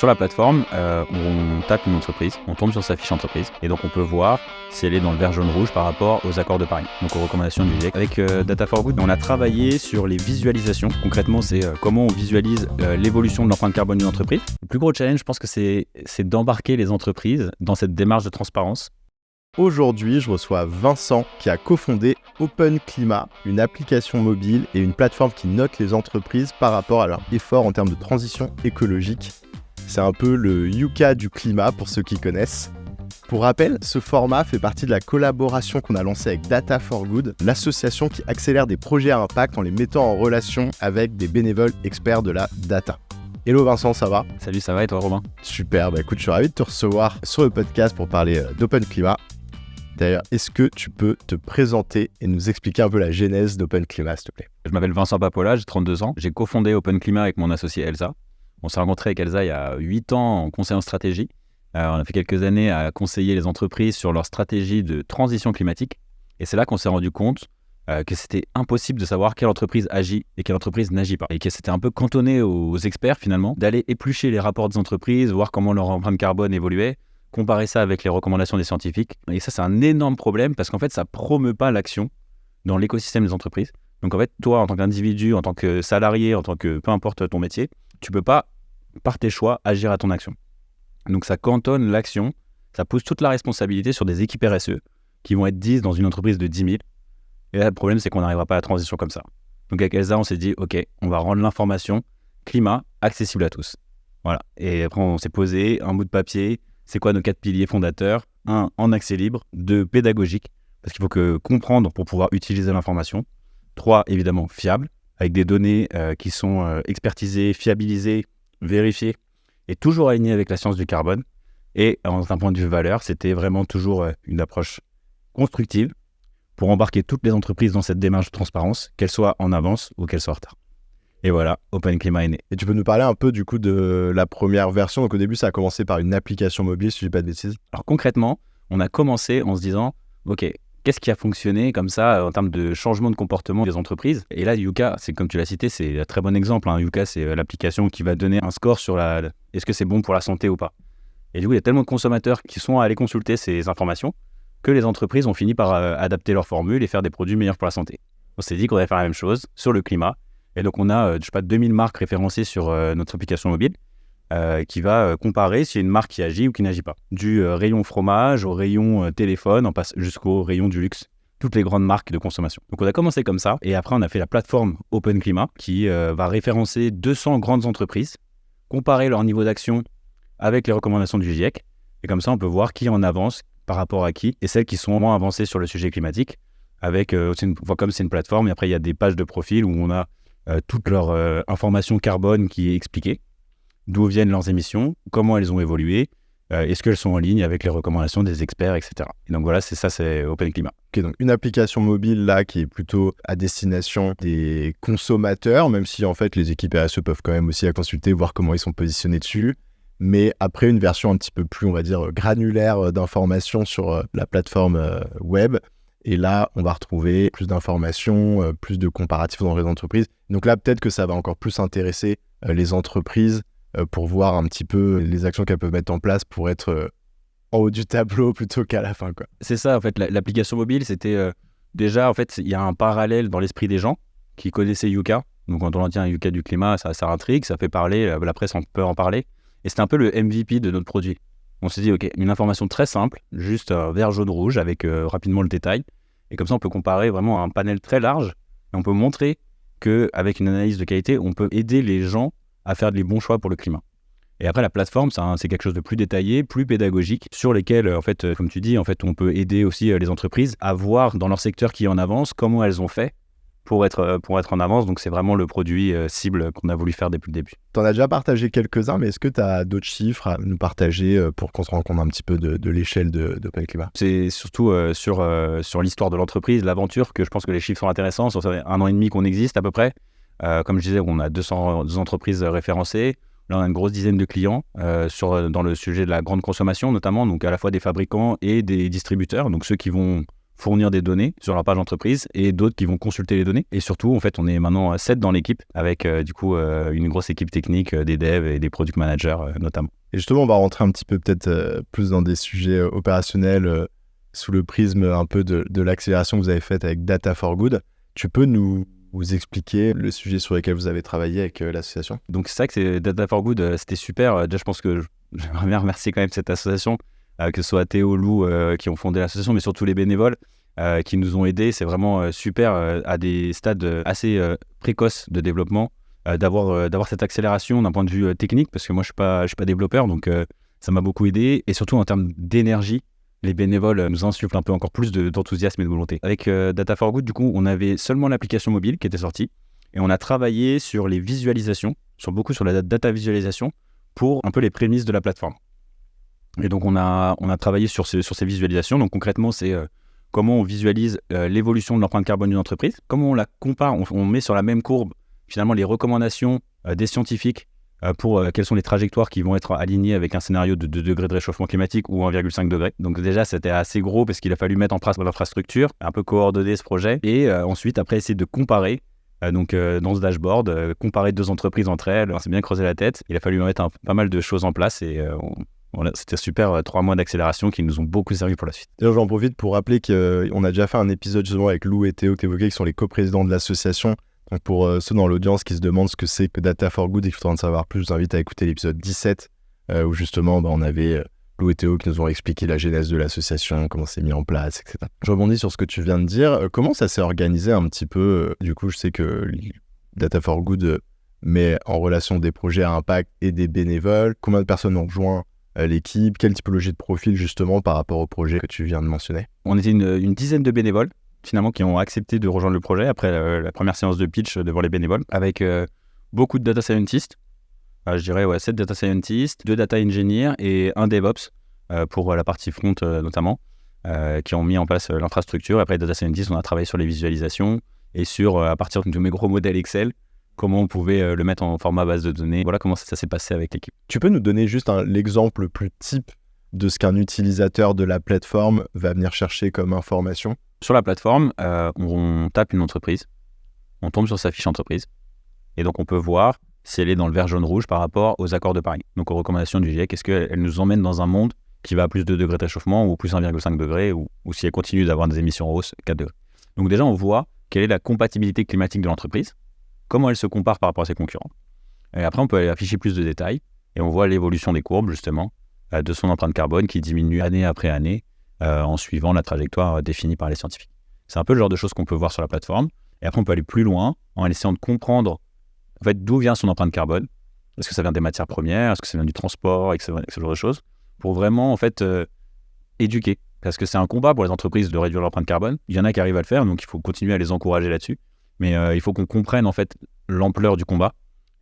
sur la plateforme, on tape une entreprise, on tombe sur sa fiche entreprise et donc on peut voir si elle est dans le vert, jaune, rouge par rapport aux accords de Paris, donc aux recommandations du GIEC. Avec Data for Good, on a travaillé sur les visualisations. Concrètement, c'est comment on visualise l'évolution de l'empreinte carbone d'une entreprise. Le plus gros challenge, je pense que c'est d'embarquer les entreprises dans cette démarche de transparence. Aujourd'hui, je reçois Vincent qui a cofondé Open Climat, une application mobile et une plateforme qui note les entreprises par rapport à leurs efforts en termes de transition écologique. C'est un peu le Yuka du climat pour ceux qui connaissent. Pour rappel, ce format fait partie de la collaboration qu'on a lancée avec Data for Good, l'association qui accélère des projets à impact en les mettant en relation avec des bénévoles experts de la data. Hello Vincent, ça va ? Salut, ça va et toi Robin ? Super, écoute, je suis ravi de te recevoir sur le podcast pour parler d'Open Climat. D'ailleurs, est-ce que tu peux te présenter et nous expliquer un peu la genèse d'Open Climat, s'il te plaît ? Je m'appelle Vincent Papola, j'ai 32 ans. J'ai cofondé Open Climat avec mon associé Elsa. On s'est rencontré avec Elsa il y a 8 ans en conseil en stratégie. On a fait quelques années à conseiller les entreprises sur leur stratégie de transition climatique. Et c'est là qu'on s'est rendu compte que c'était impossible de savoir quelle entreprise agit et quelle entreprise n'agit pas. Et que c'était un peu cantonné aux experts finalement, d'aller éplucher les rapports des entreprises, voir comment leur empreinte carbone évoluait, comparer ça avec les recommandations des scientifiques. Et ça, c'est un énorme problème parce qu'en fait, ça ne promeut pas l'action dans l'écosystème des entreprises. Donc en fait, toi, en tant qu'individu, en tant que salarié, en tant que peu importe ton métier, tu ne peux pas, par tes choix, agir à ton action. Donc ça cantonne l'action, ça pousse toute la responsabilité sur des équipes RSE qui vont être 10 dans une entreprise de 10 000. Et là, le problème, c'est qu'on n'arrivera pas à la transition comme ça. Donc avec Elsa, on s'est dit, OK, on va rendre l'information climat accessible à tous. Voilà. Et après, on s'est posé un bout de papier. C'est quoi nos 4 piliers fondateurs ? 1, en accès libre. 2, pédagogique, parce qu'il faut comprendre pour pouvoir utiliser l'information. 3, évidemment, fiable, avec des données qui sont expertisées, fiabilisées, vérifiées, et toujours alignées avec la science du carbone. Et d'un point de vue valeur, c'était vraiment toujours une approche constructive pour embarquer toutes les entreprises dans cette démarche de transparence, qu'elles soient en avance ou qu'elles soient en retard. Et voilà, Open Climat est né. Et tu peux nous parler un peu du coup de la première version. Donc au début, ça a commencé par une application mobile, si je ne dis pas de bêtises. Alors concrètement, on a commencé en se disant, OK, qu'est-ce qui a fonctionné comme ça en termes de changement de comportement des entreprises ? Et là, Yuka, c'est comme tu l'as cité, c'est un très bon exemple. Yuka, c'est l'application qui va donner un score sur est-ce que c'est bon pour la santé ou pas. Et du coup, il y a tellement de consommateurs qui sont allés consulter ces informations que les entreprises ont fini par adapter leurs formules et faire des produits meilleurs pour la santé. On s'est dit qu'on allait faire la même chose sur le climat. Et donc, on a, 2000 marques référencées sur notre application mobile qui va comparer s'il y a une marque qui agit ou qui n'agit pas. Du rayon fromage au rayon téléphone, on passe jusqu'au rayon du luxe. Toutes les grandes marques de consommation. Donc, on a commencé comme ça. Et après, on a fait la plateforme Open Climat qui va référencer 200 grandes entreprises, comparer leur niveau d'action avec les recommandations du GIEC. Et comme ça, on peut voir qui en avance par rapport à qui et celles qui sont moins avancées sur le sujet climatique. Avec, comme c'est une plateforme, et après, il y a des pages de profil où on a toute leur information carbone qui est expliquée, d'où viennent leurs émissions, comment elles ont évolué, est-ce qu'elles sont en ligne avec les recommandations des experts, etc. Et donc voilà, c'est Open Climat. Ok, donc une application mobile là qui est plutôt à destination des consommateurs, même si en fait les équipes RSE peuvent quand même aussi la consulter, voir comment ils sont positionnés dessus. Mais après une version un petit peu plus, on va dire, granulaire d'informations sur la plateforme web. Et là, on va retrouver plus d'informations, plus de comparatifs dans les entreprises. Donc là, peut-être que ça va encore plus intéresser les entreprises pour voir un petit peu les actions qu'elles peuvent mettre en place pour être en haut du tableau plutôt qu'à la fin, quoi. C'est ça, en fait, l'application mobile, c'était déjà, en fait, il y a un parallèle dans l'esprit des gens qui connaissaient Yuka. Donc quand on entend Yuka du climat, ça intrigue, ça fait parler, la presse peut en parler. Et c'était un peu le MVP de notre produit. On s'est dit, OK, une information très simple, juste vert, jaune, rouge, avec rapidement le détail. Et comme ça, on peut comparer vraiment un panel très large. Et on peut montrer qu'avec une analyse de qualité, on peut aider les gens à faire les bons choix pour le climat. Et après, la plateforme, c'est quelque chose de plus détaillé, plus pédagogique, sur lesquels, en fait, comme tu dis, en fait, on peut aider aussi les entreprises à voir dans leur secteur qui est en avance, comment elles ont fait pour être en avance. Donc, c'est vraiment le produit cible qu'on a voulu faire depuis le début. Tu en as déjà partagé quelques-uns, mais est-ce que tu as d'autres chiffres à nous partager pour qu'on se rende compte un petit peu de l'échelle d'Open Climat ? C'est surtout sur l'histoire de l'entreprise, l'aventure, que je pense que les chiffres sont intéressants. Ça fait 1 an et demi qu'on existe à peu près. Comme je disais, on a 200 entreprises référencées. Là, on a une grosse dizaine de clients dans le sujet de la grande consommation notamment, donc à la fois des fabricants et des distributeurs, donc ceux qui vont fournir des données sur leur page entreprise et d'autres qui vont consulter les données. Et surtout, en fait, on est maintenant 7 dans l'équipe avec une grosse équipe technique, des devs et des product managers notamment. Et justement, on va rentrer un petit peu peut-être plus dans des sujets opérationnels sous le prisme un peu de l'accélération que vous avez faite avec Data for Good. Tu peux nous expliquer le sujet sur lequel vous avez travaillé avec l'association? Donc c'est ça que c'est Data for Good, c'était super. Déjà, je pense que j'aimerais bien remercier quand même cette association, que ce soit Théo, Lou qui ont fondé l'association, mais surtout les bénévoles qui nous ont aidés. C'est vraiment super à des stades assez précoces de développement d'avoir cette accélération d'un point de vue technique, parce que moi je suis pas développeur, donc ça m'a beaucoup aidé. Et surtout en termes d'énergie, les bénévoles nous insufflent un peu encore plus d'enthousiasme et de volonté. Avec Data for Good, du coup, on avait seulement l'application mobile qui était sortie et on a travaillé sur les visualisations, beaucoup sur la data visualisation pour un peu les prémices de la plateforme. Et donc, on a travaillé sur ces visualisations. Donc, concrètement, c'est comment on visualise l'évolution de l'empreinte carbone d'une entreprise, comment on la compare, on met sur la même courbe finalement les recommandations des scientifiques pour quelles sont les trajectoires qui vont être alignées avec un scénario de 2 degrés de réchauffement climatique ou 1,5 degré. Donc déjà, c'était assez gros parce qu'il a fallu mettre en place l'infrastructure, un peu coordonner ce projet et ensuite, après, essayer de comparer dans ce dashboard, comparer 2 entreprises entre elles. On s'est bien creusé la tête. Il a fallu mettre pas mal de choses en place et c'était super, 3 mois d'accélération qui nous ont beaucoup servi pour la suite. D'ailleurs, j'en profite pour rappeler qu'on a déjà fait un épisode justement avec Lou et Théo que tu évoquais, qui sont les coprésidents de l'association. Donc pour ceux dans l'audience qui se demandent ce que c'est que Data for Good et qui voudraient en savoir plus, je vous invite à écouter l'épisode 17 où justement on avait Lou et Théo qui nous ont expliqué la genèse de l'association, comment c'est mis en place, etc. Je rebondis sur ce que tu viens de dire. Comment ça s'est organisé un petit peu du coup, je sais que Data for Good met en relation des projets à impact et des bénévoles. Combien de personnes ont rejoint l'équipe? Quelle typologie de profil justement par rapport au projet que tu viens de mentionner? On était une dizaine de bénévoles finalement qui ont accepté de rejoindre le projet après la première séance de pitch devant les bénévoles, avec beaucoup de data scientists, je dirais 7 data scientists, 2 data engineers et un DevOps pour la partie front notamment, qui ont mis en place l'infrastructure. Après les data scientists, on a travaillé sur les visualisations et sur, à partir de mes gros modèles Excel, comment on pouvait le mettre en format base de données. Voilà comment ça s'est passé avec l'équipe. Tu peux nous donner juste l'exemple plus type de ce qu'un utilisateur de la plateforme va venir chercher comme information? Sur la plateforme, on tape une entreprise, on tombe sur sa fiche entreprise, et donc on peut voir si elle est dans le vert, jaune, rouge par rapport aux accords de Paris, donc aux recommandations du GIEC. Est-ce qu'elle nous emmène dans un monde qui va à plus de 2 degrés de réchauffement ou plus 1,5 degré, ou si elle continue d'avoir des émissions en hausse, 4 degrés. Donc déjà, on voit quelle est la compatibilité climatique de l'entreprise, comment elle se compare par rapport à ses concurrents. Et après, on peut aller afficher plus de détails, et on voit l'évolution des courbes, justement, de son empreinte carbone qui diminue année après année, en suivant la trajectoire définie par les scientifiques. C'est un peu le genre de choses qu'on peut voir sur la plateforme. Et après, on peut aller plus loin en essayant de comprendre en fait, d'où vient son empreinte carbone. Est-ce que ça vient des matières premières? Est-ce que ça vient du transport? Et ce genre de choses. Pour vraiment en fait, éduquer. Parce que c'est un combat pour les entreprises de réduire l'empreinte carbone. Il y en a qui arrivent à le faire, donc il faut continuer à les encourager là-dessus. Mais il faut qu'on comprenne en fait, l'ampleur du combat.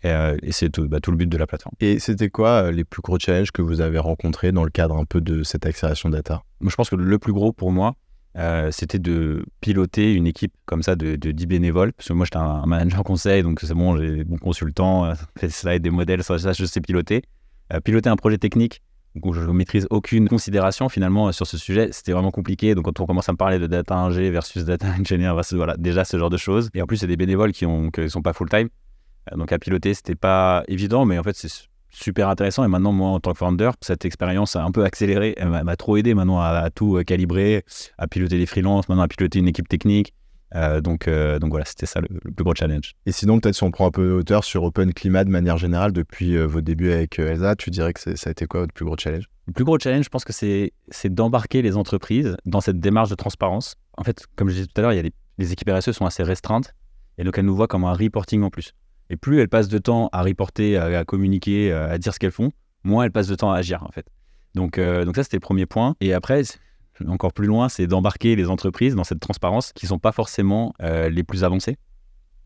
Et c'est tout le but de la plateforme. Et c'était quoi les plus gros challenges que vous avez rencontrés dans le cadre un peu de cette accélération data? Moi, je pense que le plus gros pour moi, c'était de piloter une équipe comme ça de 10 bénévoles. Parce que moi, j'étais un manager conseil, donc c'est bon, j'ai mon consultant, fait des slides, des modèles, ça je sais piloter. Piloter un projet technique où je ne maîtrise aucune considération finalement sur ce sujet, c'était vraiment compliqué. Donc quand on commence à me parler de data ingé versus data engineer, voilà, déjà ce genre de choses. Et en plus, c'est des bénévoles qui ne sont pas full-time. Donc à piloter, c'était pas évident, mais en fait, c'est super intéressant. Et maintenant, moi, en tant que founder, cette expérience a un peu accéléré. Elle m'a trop aidé maintenant à tout calibrer, à piloter des freelances, maintenant à piloter une équipe technique. Donc voilà, c'était ça le plus gros challenge. Et sinon, peut-être si on prend un peu de hauteur sur Open Climat de manière générale, depuis vos débuts avec Elsa, tu dirais que ça a été quoi votre plus gros challenge? Le plus gros challenge, je pense que c'est d'embarquer les entreprises dans cette démarche de transparence. En fait, comme je disais tout à l'heure, les équipes RSE sont assez restreintes et donc elles nous voient comme un reporting en plus. Et plus elles passent de temps à reporter, à communiquer, à dire ce qu'elles font, moins elles passent de temps à agir en fait. Donc ça, c'était le premier point. Et après, encore plus loin, c'est d'embarquer les entreprises dans cette transparence qui ne sont pas forcément les plus avancées.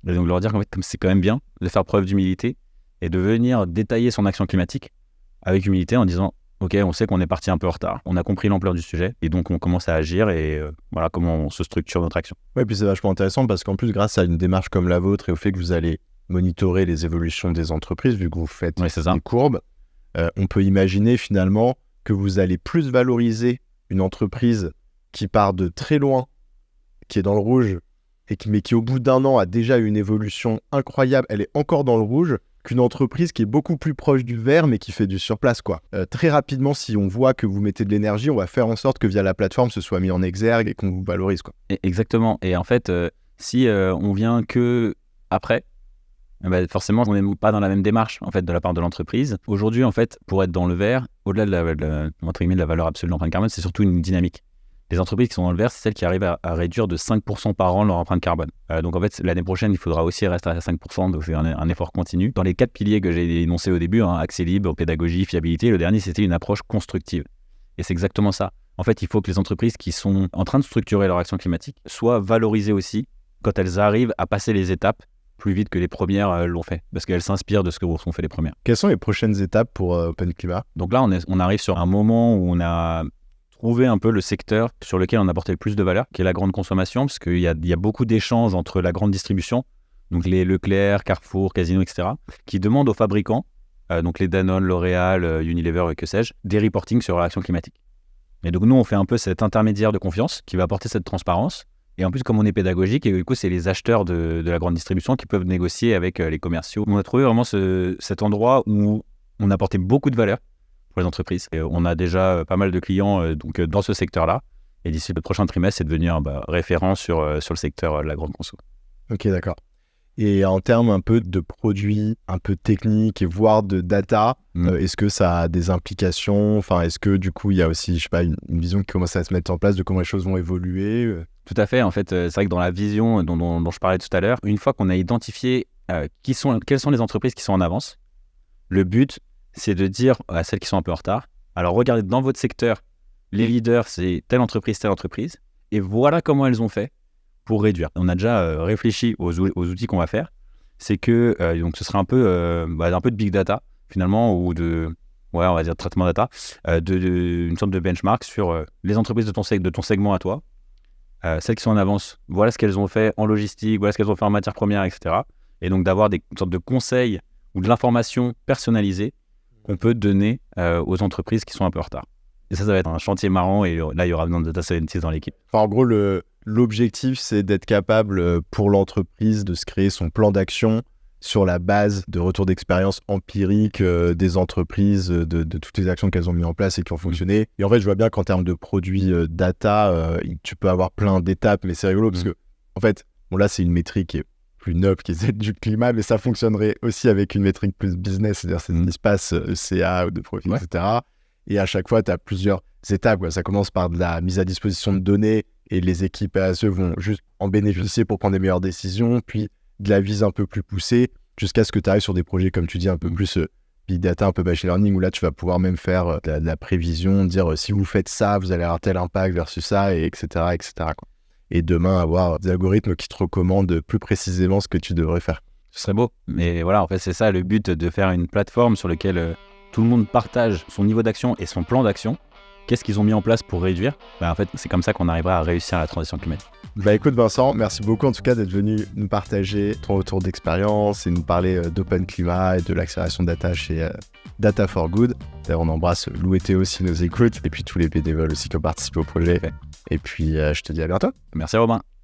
Et donc leur dire qu'en fait, comme c'est quand même bien de faire preuve d'humilité et de venir détailler son action climatique avec humilité en disant « Ok, on sait qu'on est parti un peu en retard, on a compris l'ampleur du sujet et donc on commence à agir et voilà comment on se structure notre action. » Ouais, et puis c'est vachement intéressant parce qu'en plus, grâce à une démarche comme la vôtre et au fait que vous allez monitorer les évolutions des entreprises, vu que vous faites des courbes, on peut imaginer finalement que vous allez plus valoriser une entreprise qui part de très loin qui est dans le rouge, mais qui au bout d'un an a déjà une évolution incroyable, elle est encore dans le rouge, qu'une entreprise qui est beaucoup plus proche du vert, mais qui fait du surplace, quoi. Très rapidement, si on voit que vous mettez de l'énergie, on va faire en sorte que via la plateforme, ce soit mis en exergue et qu'on vous valorise, quoi. Exactement. Et en fait, si on vient que après, forcément, on n'est pas dans la même démarche en fait de la part de l'entreprise. Aujourd'hui, en fait, pour être dans le vert, au-delà de la valeur absolue de l'empreinte carbone, c'est surtout une dynamique. Les entreprises qui sont dans le vert, c'est celles qui arrivent à réduire de 5% par an leur empreinte carbone. Donc en fait, l'année prochaine, il faudra aussi rester à 5%, donc c'est un effort continu. Dans les 4 piliers que j'ai énoncés au début, accès libre, pédagogie, fiabilité, le dernier, c'était une approche constructive. Et c'est exactement ça. En fait, il faut que les entreprises qui sont en train de structurer leur action climatique soient valorisées aussi quand elles arrivent à passer les étapes plus vite que les premières l'ont fait, parce qu'elles s'inspirent de ce que sont fait les premières. Quelles sont les prochaines étapes pour Open Climat ? Donc là, on arrive sur un moment où on a trouvé un peu le secteur sur lequel on apportait le plus de valeur, qui est la grande consommation, parce qu'il y a beaucoup d'échanges entre la grande distribution, donc les Leclerc, Carrefour, Casino, etc., qui demandent aux fabricants, donc les Danone, L'Oréal, Unilever et que sais-je, des reportings sur leur action climatique. Et donc nous, on fait un peu cet intermédiaire de confiance qui va apporter cette transparence. Et en plus, comme on est pédagogique, et du coup, c'est les acheteurs de la grande distribution qui peuvent négocier avec les commerciaux. On a trouvé vraiment cet endroit où on apportait beaucoup de valeur pour les entreprises. Et on a déjà pas mal de clients dans ce secteur-là. Et d'ici le prochain trimestre, c'est de devenir référent sur le secteur de la grande conso. Ok, d'accord. Et en termes un peu de produits, un peu techniques, et voire de data, est-ce que ça a des implications ? Enfin, est-ce que du coup, il y a aussi, je sais pas, une vision qui commence à se mettre en place de comment les choses vont évoluer ? Tout à fait. En fait, c'est vrai que dans la vision dont je parlais tout à l'heure, une fois qu'on a identifié quelles sont les entreprises qui sont en avance, le but, c'est de dire à celles qui sont un peu en retard, alors regardez dans votre secteur, les leaders, c'est telle entreprise, et voilà comment elles ont fait pour réduire. On a déjà réfléchi aux outils qu'on va faire. C'est que donc ce sera un peu de big data finalement, ou on va dire traitement data, une sorte de benchmark sur les entreprises de ton segment à toi, celles qui sont en avance. Voilà ce qu'elles ont fait en logistique, voilà ce qu'elles ont fait en matières premières, etc. Et donc d'avoir une sorte de conseils ou de l'information personnalisée qu'on peut donner aux entreprises qui sont un peu en retard. Et ça va être un chantier marrant, et là, il y aura besoin de data scientists dans l'équipe. Enfin, en gros, l'objectif, c'est d'être capable pour l'entreprise de se créer son plan d'action sur la base de retours d'expérience empiriques des entreprises, de toutes les actions qu'elles ont mis en place et qui ont fonctionné. Et en fait, je vois bien qu'en termes de produits data, tu peux avoir plein d'étapes, mais c'est rigolo parce que, en fait, là, c'est une métrique qui est plus noble, qui est celle du climat, mais ça fonctionnerait aussi avec une métrique plus business, c'est-à-dire c'est un espace CA ou de profil, etc. Et à chaque fois, tu as plusieurs étapes, quoi. Ça commence par de la mise à disposition de données, et les équipes RSE vont juste en bénéficier pour prendre des meilleures décisions, puis de la vise un peu plus poussée, jusqu'à ce que tu arrives sur des projets, comme tu dis, un peu plus big data, un peu machine learning, où là, tu vas pouvoir même faire de la prévision, dire si vous faites ça, vous allez avoir tel impact versus ça, et etc., etc., quoi. Et demain, avoir des algorithmes qui te recommandent plus précisément ce que tu devrais faire. Ce serait beau. Mais voilà, en fait, c'est ça le but, de faire une plateforme sur laquelle tout le monde partage son niveau d'action et son plan d'action. Qu'est-ce qu'ils ont mis en place pour réduire ? En fait, c'est comme ça qu'on arrivera à réussir la transition climatique. Écoute Vincent, merci beaucoup en tout cas d'être venu nous partager ton retour d'expérience et nous parler d'Open Climat et de l'accélération data chez Data for Good. D'ailleurs, on embrasse Lou et Théo si nous écoutent, et puis tous les bénévoles aussi qui ont participé au projet. Et puis, je te dis à bientôt. Merci Robin.